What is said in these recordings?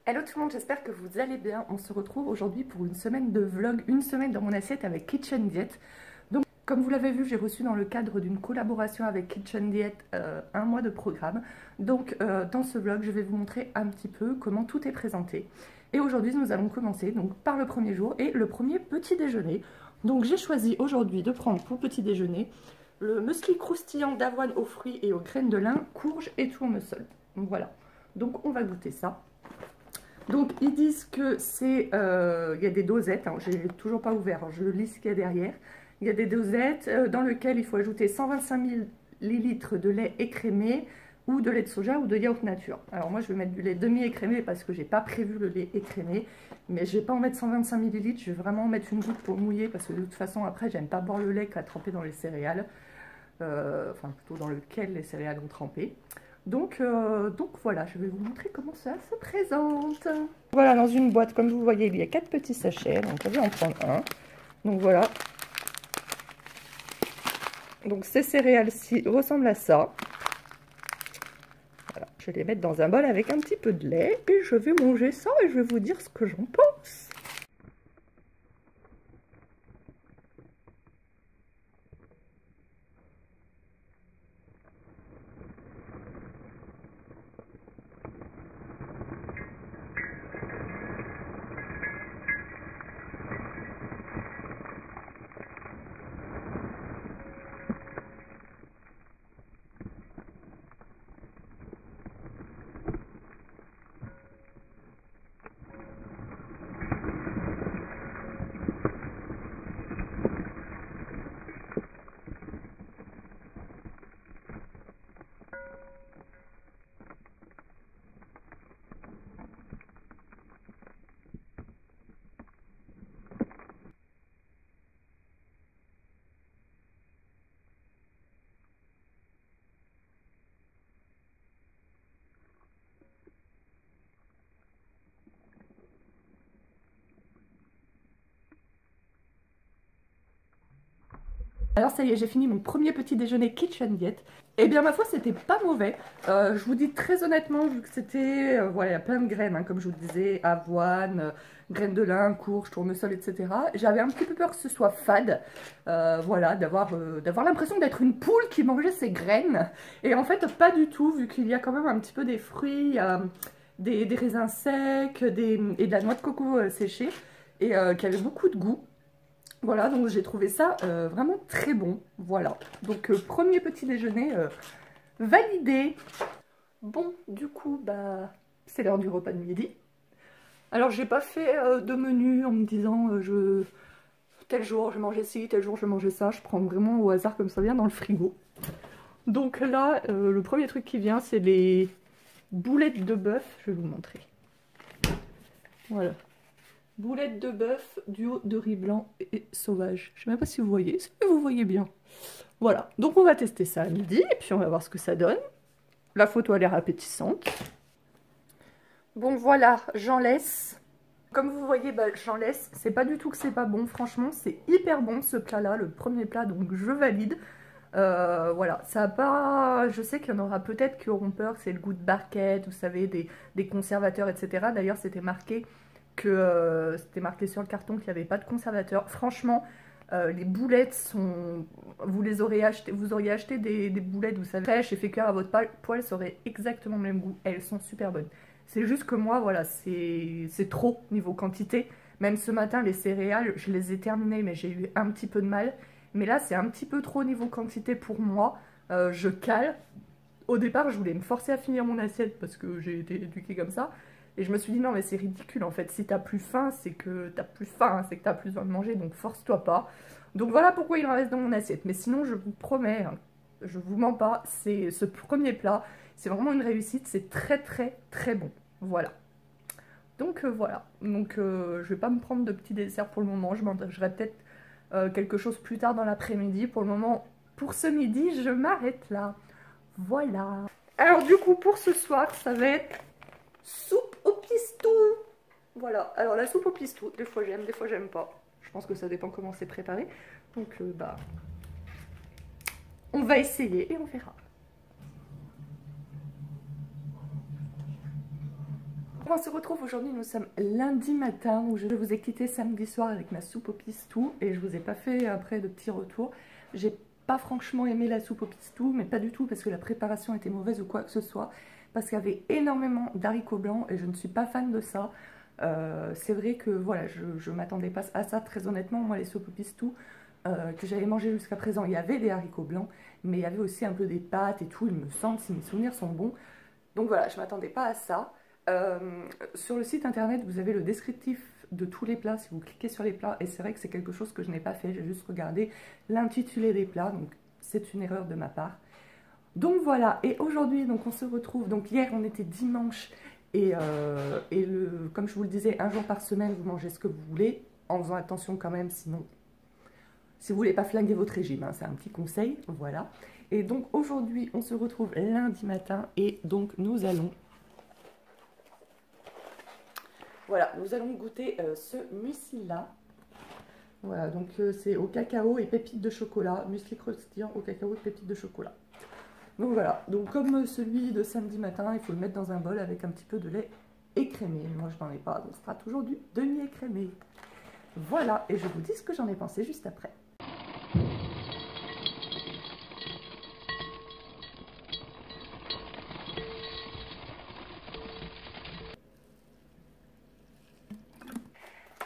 Hello tout le monde, j'espère que vous allez bien. On se retrouve aujourd'hui pour une semaine de vlog, une semaine dans mon assiette avec Kitchen Diet. Donc, comme vous l'avez vu, j'ai reçu dans le cadre d'une collaboration avec Kitchen Diet un mois de programme. Donc, dans ce vlog, je vais vous montrer un petit peu comment tout est présenté. Et aujourd'hui, nous allons commencer donc, par le premier jour et le premier petit déjeuner. Donc, j'ai choisi aujourd'hui de prendre pour petit déjeuner le muesli croustillant d'avoine aux fruits et aux graines de lin, courge et tournesol. Donc, voilà. Donc, on va goûter ça. Donc ils disent que c'est, il y a des dosettes, hein, j'ai toujours pas ouvert, hein, je lis ce qu'il y a derrière. Il y a des dosettes dans lesquelles il faut ajouter 125 millilitres de lait écrémé ou de lait de soja ou de yaourt nature. Alors moi je vais mettre du lait demi-écrémé parce que j'ai pas prévu le lait écrémé, mais je vais pas en mettre 125 millilitres, je vais vraiment en mettre une goutte pour mouiller parce que de toute façon après j'aime pas boire le lait qui a trempé dans les céréales, enfin plutôt dans lequel les céréales ont trempé. Donc voilà, je vais vous montrer comment ça se présente. Voilà, dans une boîte, comme vous voyez, il y a 4 petits sachets. Donc je vais en prendre un. Donc voilà. Donc ces céréales-ci ressemblent à ça. Voilà, je vais les mettre dans un bol avec un petit peu de lait. Et je vais manger ça et je vais vous dire ce que j'en pense. Alors ça y est, j'ai fini mon premier petit déjeuner Kitchen Diet. Et bien ma foi, c'était pas mauvais. Je vous dis très honnêtement, vu que c'était, voilà, il y a plein de graines, hein, comme je vous le disais, avoine, graines de lin, courge, tournesol, etc. J'avais un petit peu peur que ce soit fade, voilà, d'avoir l'impression d'être une poule qui mangeait ses graines. Et en fait, pas du tout, vu qu'il y a quand même un petit peu des fruits, des raisins secs, et de la noix de coco séchée, et qui avait beaucoup de goût. Voilà, donc j'ai trouvé ça vraiment très bon. Voilà, donc premier petit déjeuner validé. Bon, du coup, bah, c'est l'heure du repas de midi. Alors, j'ai pas fait de menu en me disant tel jour je mangeais ci, tel jour je mangeais ça. Je prends vraiment au hasard comme ça vient dans le frigo. Donc là, le premier truc qui vient, c'est les boulettes de bœuf. Je vais vous montrer. Voilà. Boulettes de bœuf, duo de riz blanc et sauvage. Je ne sais même pas si vous voyez, est-ce que vous voyez bien? Voilà, donc on va tester ça à midi et puis on va voir ce que ça donne. La photo a l'air appétissante. Bon voilà, j'en laisse. Comme vous voyez, bah, j'en laisse. C'est pas du tout que c'est pas bon, franchement, c'est hyper bon ce plat-là, le premier plat, donc je valide. Voilà, ça a pas... Je sais qu'il y en aura peut-être qui auront peur, c'est le goût de barquette, vous savez, des conservateurs, etc. D'ailleurs, c'était marqué sur le carton qu'il n'y avait pas de conservateur. Franchement, les boulettes sont... Vous auriez acheté des boulettes, vous savez, fraîches et fait cuire à votre poêle, ça aurait exactement le même goût. Elles sont super bonnes. C'est juste que moi, voilà, c'est trop niveau quantité. Même ce matin, les céréales, je les ai terminées, mais j'ai eu un petit peu de mal. Mais là, c'est un petit peu trop niveau quantité pour moi. Je cale. Au départ, je voulais me forcer à finir mon assiette parce que j'ai été éduquée comme ça. Et je me suis dit, non, mais c'est ridicule en fait. Si t'as plus faim, c'est que t'as plus faim, c'est que t'as plus besoin de manger, donc force-toi pas. Donc voilà pourquoi il en reste dans mon assiette. Mais sinon, je vous promets, hein, je vous mens pas, c'est ce premier plat, c'est vraiment une réussite. C'est très très très bon. Voilà. Donc voilà. Donc je vais pas me prendre de petits desserts pour le moment. Je mangerai peut-être quelque chose plus tard dans l'après-midi. Pour le moment, pour ce midi, je m'arrête là. Voilà. Alors du coup, pour ce soir, ça va être soupe au pistou. Voilà. Alors la soupe au pistou, des fois j'aime, des fois j'aime pas. Je pense que ça dépend comment c'est préparé. Donc bah, on va essayer et on verra. On se retrouve aujourd'hui, nous sommes lundi matin, où je vous ai quitté samedi soir avec ma soupe au pistou et je vous ai pas fait après de petits retours. J'ai pas franchement aimé la soupe au pistou, mais pas du tout parce que la préparation était mauvaise ou quoi que ce soit, parce qu'il y avait énormément d'haricots blancs et je ne suis pas fan de ça. C'est vrai que voilà, je m'attendais pas à ça, très honnêtement. Moi, les soupes au pistou que j'avais mangé jusqu'à présent, il y avait des haricots blancs, mais il y avait aussi un peu des pâtes et tout, il me semble, si mes souvenirs sont bons. Donc voilà, je m'attendais pas à ça. Sur le site internet, vous avez le descriptif de tous les plats si vous cliquez sur les plats, et c'est vrai que c'est quelque chose que je n'ai pas fait, j'ai juste regardé l'intitulé des plats, donc c'est une erreur de ma part. Donc voilà, et aujourd'hui donc on se retrouve, donc hier on était dimanche, et comme je vous le disais, un jour par semaine vous mangez ce que vous voulez, en faisant attention quand même, sinon, si vous voulez pas flinguer votre régime, hein, c'est un petit conseil, voilà. Et donc aujourd'hui on se retrouve lundi matin, et donc nous allons... Voilà, nous allons goûter ce muesli-là. Voilà, donc c'est au cacao et pépites de chocolat. Muesli croustillant au cacao et pépites de chocolat. Donc voilà, donc comme celui de samedi matin, il faut le mettre dans un bol avec un petit peu de lait écrémé. Moi je n'en ai pas, donc ce sera toujours du demi-écrémé. Voilà, et je vous dis ce que j'en ai pensé juste après.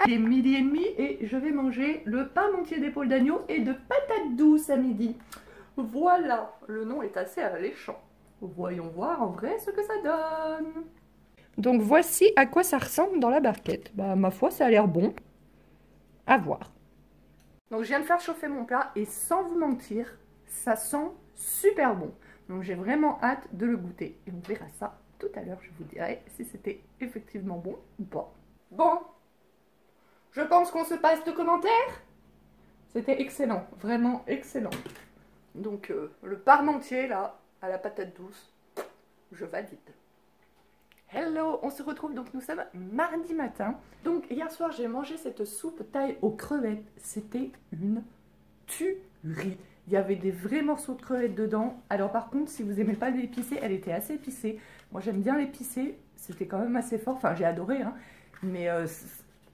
Il est midi et demi et je vais manger le parmentier d'épaule d'agneau et de patates douces à midi. Voilà, le nom est assez alléchant. Voyons voir en vrai ce que ça donne. Donc voici à quoi ça ressemble dans la barquette. Bah ma foi, ça a l'air bon. À voir. Donc je viens de faire chauffer mon plat et sans vous mentir, ça sent super bon. Donc j'ai vraiment hâte de le goûter. Et on verra ça tout à l'heure, je vous dirai si c'était effectivement bon ou pas. Bon, je pense qu'on se passe de commentaires. C'était excellent, vraiment excellent. Donc le parmentier là, à la patate douce, je valide. Hello, on se retrouve, donc nous sommes mardi matin. Donc hier soir j'ai mangé cette soupe thaï aux crevettes. C'était une tuerie. Il y avait des vrais morceaux de crevettes dedans. Alors par contre, si vous n'aimez pas l'épicé, elle était assez épicée. Moi j'aime bien l'épicé, c'était quand même assez fort. Enfin j'ai adoré, hein. Mais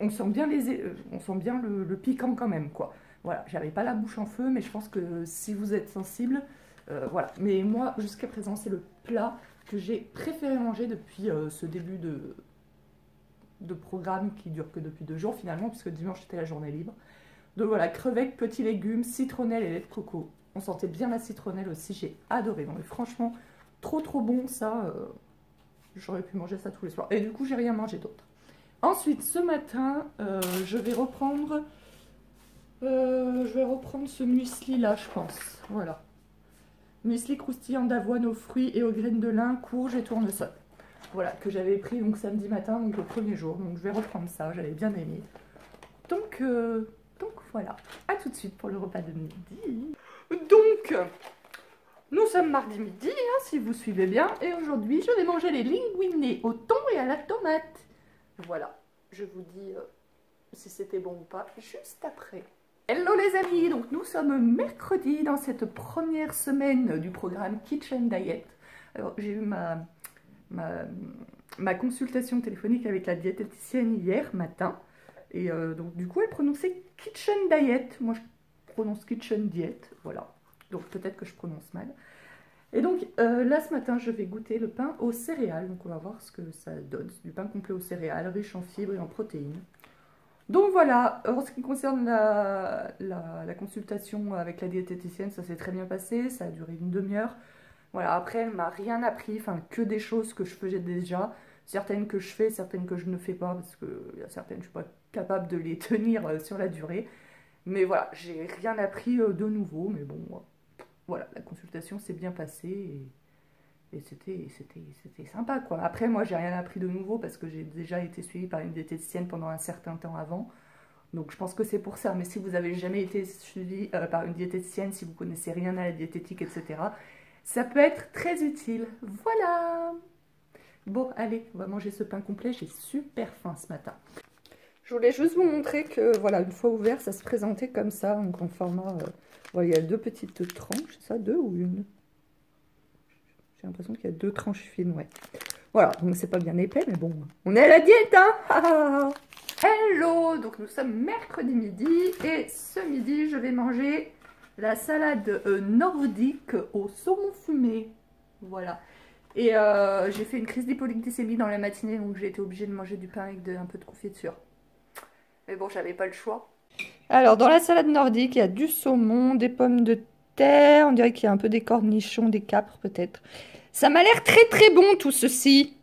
on sent bien, le piquant quand même, quoi. Voilà, j'avais pas la bouche en feu, mais je pense que si vous êtes sensible, voilà. Mais moi, jusqu'à présent, c'est le plat que j'ai préféré manger depuis ce début de programme qui dure que depuis 2 jours finalement, puisque dimanche c'était la journée libre. Donc voilà, crevettes, petits légumes, citronnelle et lait de coco. On sentait bien la citronnelle aussi, j'ai adoré. Non mais franchement, trop bon ça. J'aurais pu manger ça tous les soirs. Et du coup, j'ai rien mangé d'autre. Ensuite, ce matin, je vais reprendre ce muesli là, je pense. Voilà. Muesli croustillant d'avoine aux fruits et aux graines de lin, courge et tournesol. Voilà, que j'avais pris donc samedi matin, donc le premier jour. Donc je vais reprendre ça, j'avais bien aimé. Donc voilà, à tout de suite pour le repas de midi. Donc, nous sommes mardi midi, hein, si vous suivez bien. Et aujourd'hui, je vais manger les linguinés au thon et à la tomate. Voilà, je vous dis si c'était bon ou pas juste après. Hello les amis, donc nous sommes mercredi dans cette première semaine du programme Kitchen Diet. Alors j'ai eu ma consultation téléphonique avec la diététicienne hier matin. Et donc du coup elle prononçait Kitchen Diet. Moi je prononce Kitchen Diet, voilà. Donc peut-être que je prononce mal. Et donc là ce matin je vais goûter le pain aux céréales. Donc on va voir ce que ça donne. C'est du pain complet aux céréales, riche en fibres et en protéines. Donc voilà, en ce qui concerne la consultation avec la diététicienne, ça s'est très bien passé, ça a duré une demi-heure. Voilà, après elle m'a rien appris, enfin que des choses que je faisais déjà, certaines que je fais, certaines que je ne fais pas, parce qu'il y a certaines je ne suis pas capable de les tenir sur la durée. Mais voilà, j'ai rien appris de nouveau, mais bon, voilà, la consultation s'est bien passée et c'était sympa, quoi. Après, moi, j'ai rien appris de nouveau parce que j'ai déjà été suivie par une diététicienne pendant un certain temps avant. Donc, je pense que c'est pour ça. Mais si vous n'avez jamais été suivi par une diététicienne, si vous connaissez rien à la diététique, etc., ça peut être très utile. Voilà. Bon, allez, on va manger ce pain complet. J'ai super faim ce matin. Je voulais juste vous montrer que, voilà, une fois ouvert, ça se présentait comme ça, donc en format... voilà, il y a 2 petites tranches, c'est ça, 2 ou 1? J'ai l'impression qu'il y a 2 tranches fines, ouais. Voilà, donc c'est pas bien épais, mais bon, on est à la diète, hein. Hello, donc nous sommes mercredi midi, et ce midi, je vais manger la salade nordique au saumon fumé. Voilà. Et j'ai fait une crise d'hypoglycémie dans la matinée, donc j'ai été obligée de manger du pain avec un peu de confiture. Mais bon, j'avais pas le choix. Alors, dans la salade nordique, il y a du saumon, des pommes de terre, on dirait qu'il y a un peu des cornichons, des capres peut-être. Ça m'a l'air très très bon tout ceci.